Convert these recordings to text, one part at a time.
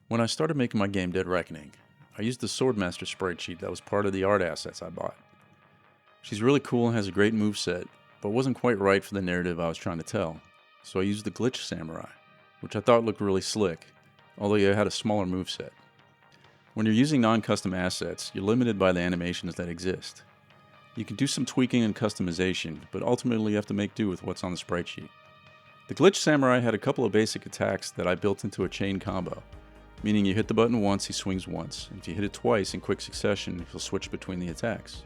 When I started making my game Dead Reckoning, I used the Swordmaster sprite sheet that was part of the art assets I bought. She's really cool and has a great moveset, but wasn't quite right for the narrative I was trying to tell, so I used the Glitch Samurai, which I thought looked really slick, although it had a smaller moveset. When you're using non-custom assets, you're limited by the animations that exist. You can do some tweaking and customization, but ultimately you have to make do with what's on the sprite sheet. The Glitch Samurai had a couple of basic attacks that I built into a chain combo, meaning you hit the button once, he swings once, and if you hit it twice in quick succession, he'll switch between the attacks.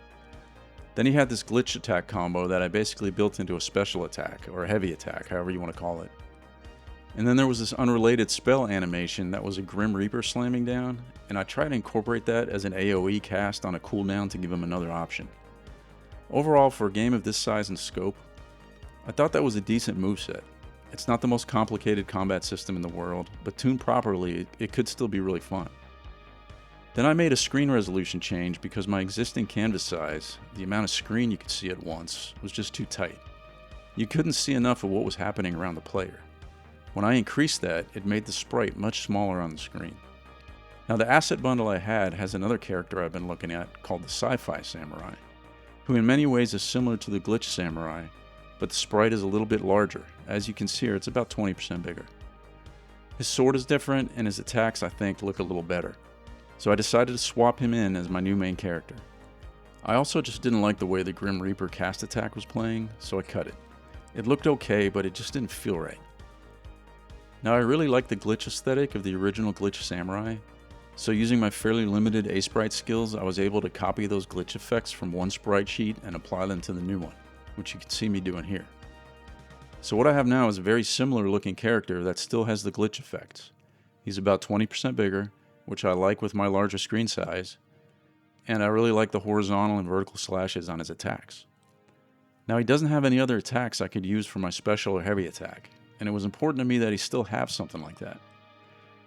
Then he had this glitch attack combo that I basically built into a special attack, or a heavy attack, however you want to call it. And then there was this unrelated spell animation that was a Grim Reaper slamming down, and I tried to incorporate that as an AoE cast on a cooldown to give him another option. Overall, for a game of this size and scope, I thought that was a decent moveset. It's not the most complicated combat system in the world, but tuned properly, it could still be really fun. Then I made a screen resolution change because my existing canvas size, the amount of screen you could see at once, was just too tight. You couldn't see enough of what was happening around the player. When I increased that, it made the sprite much smaller on the screen. Now the asset bundle I had has another character I've been looking at called the Sci-Fi Samurai, who in many ways is similar to the Glitch Samurai, but the sprite is a little bit larger. As you can see here, it's about 20% bigger. His sword is different, and his attacks, I think, look a little better. So I decided to swap him in as my new main character. I also just didn't like the way the Grim Reaper cast attack was playing, so I cut it. It looked okay, but it just didn't feel right. Now I really like the glitch aesthetic of the original Glitch Samurai, so using my fairly limited A-Sprite skills, I was able to copy those glitch effects from one sprite sheet and apply them to the new one, which you can see me doing here. So what I have now is a very similar looking character that still has the glitch effects. He's about 20% bigger, which I like with my larger screen size, and I really like the horizontal and vertical slashes on his attacks. Now he doesn't have any other attacks I could use for my special or heavy attack, and it was important to me that he still have something like that.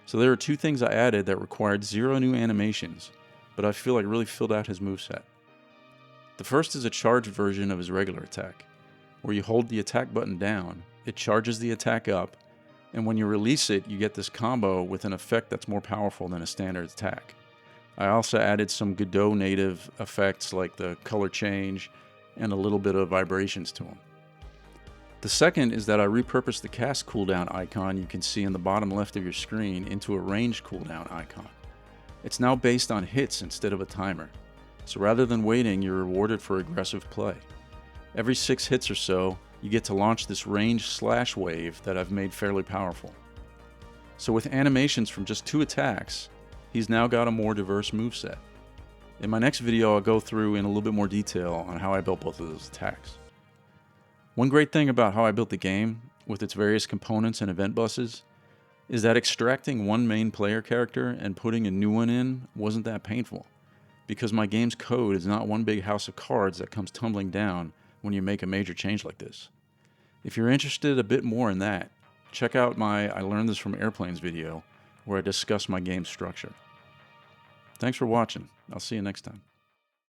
So there are two things I added that required 0 new animations, but I feel like really filled out his moveset. The first is a charged version of his regular attack, where you hold the attack button down, it charges the attack up, and when you release it, you get this combo with an effect that's more powerful than a standard attack. I also added some Godot native effects like the color change and a little bit of vibrations to him. The second is that I repurposed the cast cooldown icon you can see in the bottom left of your screen into a range cooldown icon. It's now based on hits instead of a timer, so rather than waiting, you're rewarded for aggressive play. Every 6 hits or so, you get to launch this range slash wave that I've made fairly powerful. So with animations from just 2 attacks, he's now got a more diverse moveset. In my next video, I'll go through in a little bit more detail on how I built both of those attacks. One great thing about how I built the game, with its various components and event buses, is that extracting one main player character and putting a new one in wasn't that painful, because my game's code is not one big house of cards that comes tumbling down when you make a major change like this. If you're interested a bit more in that, check out my I Learned This from Airplanes video, where I discuss my game structure. Thanks for watching. I'll see you next time.